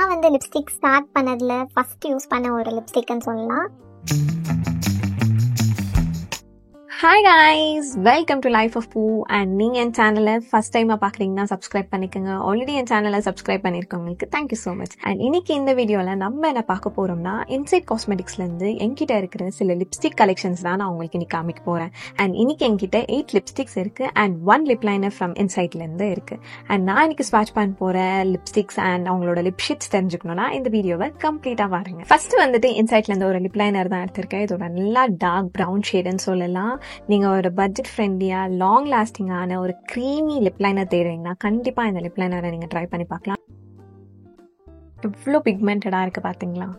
நான் வந்து lipstick start பண்ணதில் ஃபஸ்ட் யூஸ் பண்ண ஒரு லிப்ஸ்டிக்னு சொல்லலாம். Hi guys, welcome to Life of Poo and நீங்க என் சேனலை ஃபர்ஸ்ட் டைமாக பார்க்குறீங்கன்னா சப்ஸ்கிரைப் பண்ணிக்கோங்க. ஆல்ரெடி என் சேனலை சப்ஸ்கிரைப் பண்ணியிருக்கவங்களுக்கு தேங்க்யூ ஸோ மச். அண்ட் இன்னைக்கு இந்த வீடியோவில் நம்ம என்ன பார்க்க போகிறோம்னா இன்சைட் காஸ்மெட்டிக்ஸ்லேருந்து என்கிட்ட இருக்கிற சில லிப்ஸ்டிக் கலெக்ஷன்ஸ் தான் நான் உங்களுக்கு இன்னைக்கு காமிக்க போகிறேன். அண்ட் இன்னைக்கு என்கிட்ட 8 லிப்ஸ்டிக்ஸ் இருக்குது அண்ட் 1 லிப் லைனர் ஃப்ரம் இன்சைட்லேருந்து இருக்குது. அண்ட் நான் இன்னைக்கு ஸ்வாட்ச் பண்ண போகிற லிப்ஸ்டிக்ஸ் அண்ட் அவங்களோட லிப் ஷேட்ஸ் தெரிஞ்சுக்கணும்னா இந்த வீடியோவை கம்ப்ளீட்டாக பாருங்க. ஃபர்ஸ்ட் வந்துட்டு இன்சைட்லேருந்து ஒரு லிப் லைனர் தான் எடுத்திருக்கேன். இதோட நல்லா டார்க் ப்ரௌன் ஷேடுன்னு சொல்லலாம். நீங்கள் ஒரு பட்ஜெட் ஃப்ரெண்ட்லியாக லாங் லாஸ்டிங்கான ஒரு க்ரீமி லிப் லைனர் தேடுறீங்கன்னா கண்டிப்பாக இந்த லிப் லைனரை நீங்கள் ட்ரை பண்ணி பார்க்கலாம். எவ்வளோ பிக்மெண்டடாக இருக்குது பார்த்தீங்களா?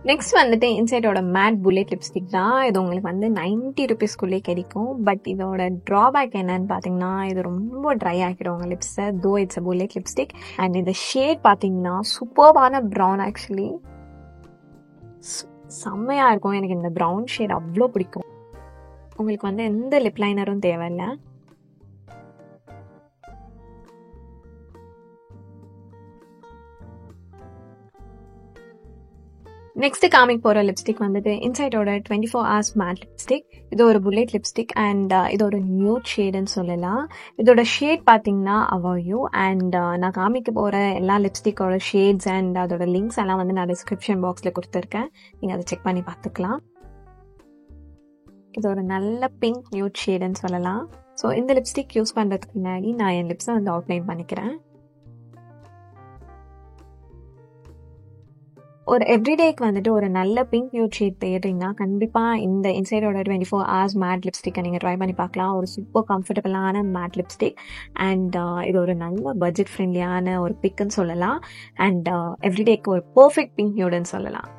நெக்ஸ்ட் வந்துட்டு இன்சைடோட மேட் புல்லெட் லிப்ஸ்டிக் தான். இது உங்களுக்கு வந்து 90 ருபீஸ்க்குள்ளே கிடைக்கும். பட் இதோட ட்ராபேக் என்னன்னு பார்த்தீங்கன்னா இது ரொம்ப ட்ரை ஆக்கிடும் உங்கள் லிப்ஸை. Though it's a bullet lipstick and இந்த ஷேட் பார்த்தீங்கன்னா சூப்பர்பான ப்ரௌன். ஆக்சுவலி செம்மையாக இருக்கும். எனக்கு இந்த ப்ரௌன் ஷேட் அவ்வளோ பிடிக்கும். உங்களுக்கு வந்து எந்த லிப் லைனரும் தேவையில்லை. நெக்ஸ்ட் காமிக் போகிற லிப்ஸ்டிக் வந்துட்டு இன்சைடோட 24 hours மேட் லிப்ஸ்டிக். இது ஒரு புல்லெட் லிப்ஸ்டிக் அண்ட் இது ஒரு நியூட் ஷேடுன்னு சொல்லலாம். இதோட ஷேட் பார்த்தீங்கன்னா அவாயூ. அண்ட் நான் காமிக்க போகிற எல்லா லிப்ஸ்டிக்கோட ஷேட்ஸ் அண்ட் அதோட லிங்க்ஸ் எல்லாம் வந்து நான் டிஸ்கிரிப்ஷன் பாக்ஸில் கொடுத்துருக்கேன். நீங்கள் அதை செக் பண்ணி பார்த்துக்கலாம். இது ஒரு நல்ல பிங்க் நியூட் ஷேடுன்னு சொல்லலாம். ஸோ இந்த லிப்ஸ்டிக் யூஸ் பண்ணுறதுக்கு முன்னாடி நான் என் லிப்ஸை வந்து அவுட்லைன் பண்ணிக்கிறேன். ஒரு எவ்ரிடேக்கு வந்துட்டு ஒரு நல்ல பிங்க் நியூட் ஷேட் தேடுறீங்கன்னா கண்டிப்பாக இந்த இன்சைடோட 24 hours மேட் லிப்ஸ்டிக்கை நீங்கள் ட்ரை பண்ணி பார்க்கலாம். ஒரு சூப்பர் கம்ஃபர்டபுளான மேட் லிப்ஸ்டிக் அண்ட் இது ஒரு நல்ல பட்ஜெட் ஃப்ரெண்ட்லியான ஒரு பிக்குன்னு சொல்லலாம். அண்ட் எவ்ரிடேக்கு ஒரு பர்ஃபெக்ட் பிங்க் நியூடுன்னு சொல்லலாம்.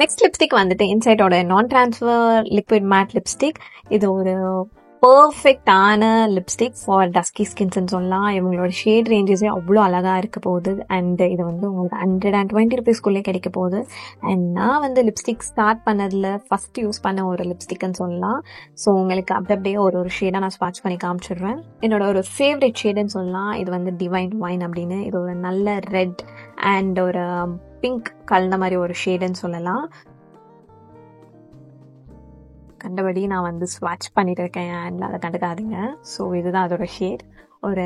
நெக்ஸ்ட் லிப்ஸ்டிக் வந்துட்டு இன்சைடோட நான் டிரான்ஸ்ஃபர் லிக்விட் மேட் லிப்ஸ்டிக். இது ஒரு பர்ஃபெக்டான லிப்ஸ்டிக் ஃபார் டஸ்கி ஸ்கின்ஸ்ன்னு சொல்லலாம். இவங்களோட ஷேட் ரேஞ்சஸே அவ்வளோ அழகாக இருக்க போகுது. அண்ட் இது வந்து உங்களுக்கு 120 ருபீஸ்க்குள்ளே கிடைக்க போகுது. அண்ட் நான் வந்து லிப்ஸ்டிக் ஸ்டார்ட் பண்ணதில் ஃபஸ்ட் யூஸ் பண்ண ஒரு லிப்ஸ்டிக்னு சொல்லலாம். ஸோ உங்களுக்கு அப்படியே ஒரு ஷேடாக நான் ஸ்வாட்ச் பண்ணி காமிச்சிடுறேன். என்னோட ஒரு ஃபேவரட் ஷேடுன்னு சொல்லலாம். இது வந்து டிவைன் வைன் அப்படின்னு. இது ஒரு நல்ல ரெட் அண்ட் ஒரு பிங்க் கலந்த மாதிரி ஒரு ஷேடுன்னு சொல்லலாம். கண்டபடி நான் வந்து ஸ்வாட்ச் பண்ணிட்டு இருக்கேன் அண்ட் அதை கண்டுக்காதீங்க. ஸோ இதுதான் அதோட ஷேட். ஒரு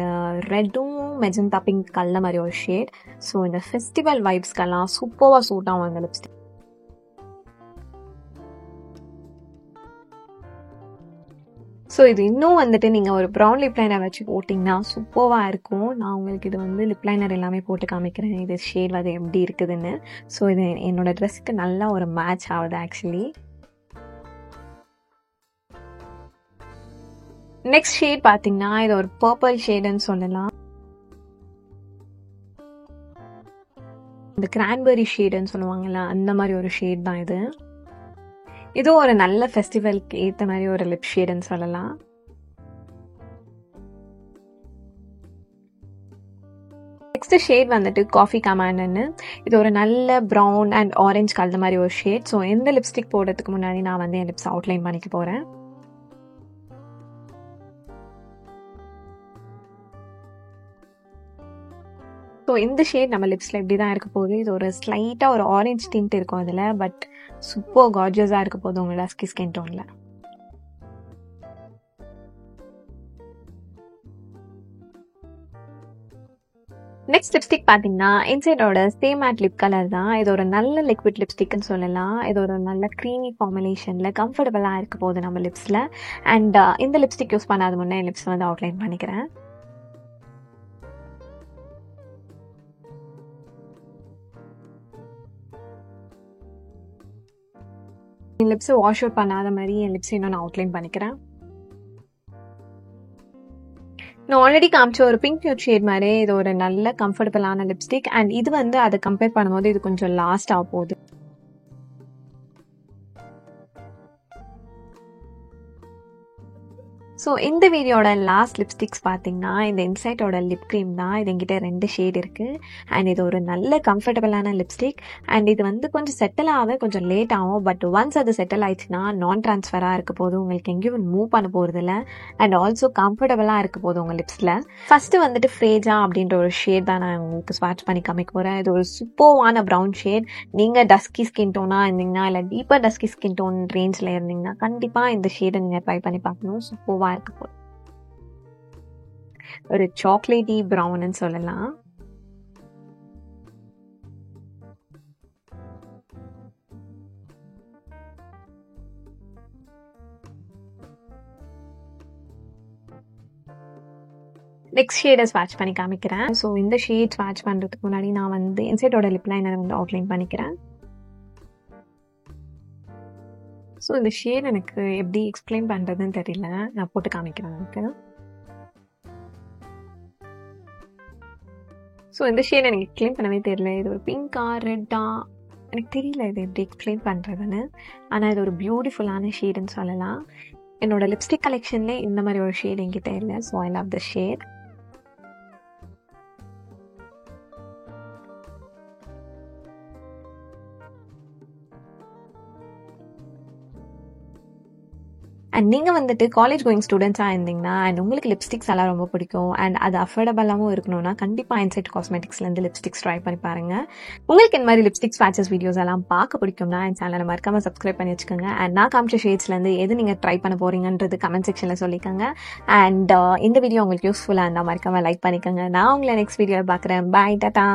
ரெட்டும் மெஜந்தா பிங்க் கலந்த மாதிரி ஒரு ஷேட். ஸோ இந்த ஃபெஸ்டிவல் வைப்ஸ்க்கெல்லாம் சூப்பராக சூட் ஆகும் அந்த லிப்ஸ்டிக். ஸோ இது இன்னும் வந்துட்டு நீங்கள் ஒரு ப்ரௌன் லிப் லைனர் வச்சு போட்டிங்கன்னா சூப்பராக இருக்கும். நான் உங்களுக்கு இது வந்து லிப் லைனர் எல்லாமே போட்டு காமிக்கிறேன். இது ஷேட் வந்து எப்படி இருக்குதுன்னு. ஸோ இது என்னோட ட்ரெஸ்ஸுக்கு நல்லா ஒரு மேட்ச் ஆகுது ஆக்சுவலி. நெக்ஸ்ட் ஷேட் பார்த்தீங்கன்னா இது ஒரு பர்பிள் ஷேடுன்னு சொல்லலாம். இந்த கிரான்பெரி ஷேடுன்னு சொல்லுவாங்கல்ல அந்த மாதிரி ஒரு ஷேட் தான் இது. இதுவும் ஒரு நல்ல ஃபெஸ்டிவலுக்கு ஏற்ற மாதிரி ஒரு லிப் ஷேடுன்னு சொல்லலாம். நெக்ஸ்ட் ஷேட் வந்துட்டு காஃபி கமாண்டுன்னு. இது ஒரு நல்ல ப்ரௌன் அண்ட் ஆரஞ்சு கலந்த மாதிரி ஒரு ஷேட். ஸோ எந்த லிப்ஸ்டிக் போடுறதுக்கு முன்னாடி நான் வந்து என் லிப்ஸ் அவுட்லைன் பண்ணிக்க போகிறேன். ஸோ இந்த ஷேட் நம்ம லிப்ஸில் இப்படி தான் இருக்க போகுது. இது ஒரு ஸ்லைட்டாக ஒரு ஆரஞ்ச் டிண்ட் இருக்கும் அதில். பட் சூப்பர் கார்ஜியஸாக இருக்க போகுது உங்களோட டஸ்கி ஸ்கின் டோனில். நெக்ஸ்ட் லிப்ஸ்டிக் பார்த்தீங்கன்னா இன்சைடோட ஸ்டே மேட் லிப் கலர் தான். இது ஒரு நல்ல லிக்விட் லிப்ஸ்டிக்னு சொல்லலாம். இது ஒரு நல்ல க்ரீமி ஃபார்முலேஷனில் கம்ஃபர்டபுளாக இருக்க போகுது நம்ம லிப்ஸில். அண்ட் இந்த லிப்ஸ்டிக் யூஸ் பண்ணாத முன்னே லிப்ஸ் வந்து அவுட்லைன் பண்ணிக்கிறேன். என் லிப்ஸை வாஷ் அவுட் பண்ணாத மாதிரி என் லிப்ஸை இன்னும் நான் அவுட்லைன் பண்ணிக்கிறேன். நான் ஆல்ரெடி காமிச்ச ஒரு பிங்க் நியூட் ஷேட் மாதிரி இது ஒரு நல்ல கம்ஃபர்டபுளான லிப்ஸ்டிக். அண்ட் இது வந்து அதை கம்பேர் பண்ணும்போது இது கொஞ்சம் லாஸ்ட் ஆக போகுது. ஸோ ஸோ இந்த வீடியோட லாஸ்ட் லிப்ஸ்டிக்ஸ் பார்த்தீங்கன்னா இந்த இன்சைட்டோட லிப் க்ரீம் தான். இது என்கிட்ட 2 ஷேட் இருக்குது. அண்ட் இது ஒரு நல்ல கம்ஃபர்டபுளான லிப்ஸ்டிக். அண்ட் இது வந்து கொஞ்சம் செட்டில் ஆக கொஞ்சம் லேட் ஆகும். பட் ஒன்ஸ் அது செட்டில் ஆயிடுச்சுன்னா நான் ட்ரான்ஸ்ஃபராக இருக்க போது, உங்களுக்கு எங்கேயும் மூவ் பண்ண போகிறதில்ல. அண்ட் ஆல்சோ கம்ஃபர்டபுளாக இருக்க போது உங்கள் லிப்ஸில். ஃபஸ்ட்டு வந்துட்டு ஃப்ரேஜா அப்படின்ற ஒரு ஷேட் தான் நான் உங்களுக்கு ஸ்வாட்ச் பண்ணி காமிக்க போகிறேன். இது ஒரு சூப்பர்வான ப்ரௌன் ஷேட். நீங்கள் டஸ்கி ஸ்கின் டோனாக இருந்தீங்கன்னா இல்லை டீப்பர் டஸ்கி ஸ்கின் டோன் ரேஞ்சில் இருந்தீங்கன்னா கண்டிப்பாக இந்த ஷேடை நீங்கள் ட்ரை பண்ணி பார்க்கணும். சூப்பர்வாக இருக்க போகுது. ஒரு சாக்லேட்டி ப்ரௌன்னு சொல்லலாம். நெக்ஸ்ட் ஷேடை ஸ்வாட்ச் பண்ணி காமிக்கிறேன். ஸோ இந்த ஷேட் ஸ்வாட்ச் பண்ணுறதுக்கு முன்னாடி நான் வந்து இன்சைட்டோட லிப் லைனர் வந்து அவுட்லைன் பண்ணிக்கிறேன். ஸோ இந்த ஷேட் எனக்கு எப்படி எக்ஸ்பிளைன் பண்ணுறதுன்னு தெரியல, நான் போட்டு காமிக்கிறேன் எனக்கு. ஸோ இந்த ஷேட் எனக்கு எக்ஸ்பிளைன் பண்ணவே தெரியல. இது ஒரு பிங்கா ரெட்டா எனக்கு தெரியல இது எப்படி எக்ஸ்பிளைன் பண்ணுறதுன்னு. ஆனால் இது ஒரு பியூட்டிஃபுல்லான ஷேடுன்னு சொல்லலாம். என்னோட லிப்ஸ்டிக் கலெக்ஷன்லேயே இந்த மாதிரி ஒரு ஷேட் என்கிட்ட இல்லை. So I love the shade. And நீங்கள் வந்துட்டு காலேஜ் கோயிங் ஸ்டூடெண்ட்ஸாக இருந்தீங்கன்னா அண்ட் உங்களுக்கு லிப்ஸ்டிக்ஸ் எல்லாம் ரொம்ப பிடிக்கும் அண்ட் அது அஃபோர்டபுளாகவும் இருக்கணும்னா கண்டிப்பாக இன்சைட் காஸ்மெட்டிக்ஸ்லேருந்து லிப்ஸ்டிக்ஸ் ட்ரை பண்ணி பாருங்கள். உங்களுக்கு இந்த மாதிரி லிப்ஸ்டிக்ஸ் பேச்சஸ் வீடியோஸ் எல்லாம் பார்க்க பிடிக்கும்னா என் சேனலை மறக்காமல் சப்ஸ்கிரைப் பண்ணி வச்சுக்கோங்க. அண்ட் நான் காமிச்ச ஷேட்ஸ்லேருந்து எது நீங்கள் ட்ரை பண்ண போகிறீங்கன்றது கமெண்ட் செக்ஷனில் சொல்லிக்கோங்க. அண்ட் இந்த வீடியோ உங்களுக்கு யூஸ்ஃபுல்லாக இருந்தால் மறக்காமல் லைக் பண்ணிக்கோங்க. நான் உங்களை நெக்ஸ்ட் வீடியோவில் பார்க்குறேன். பாய், டாடா.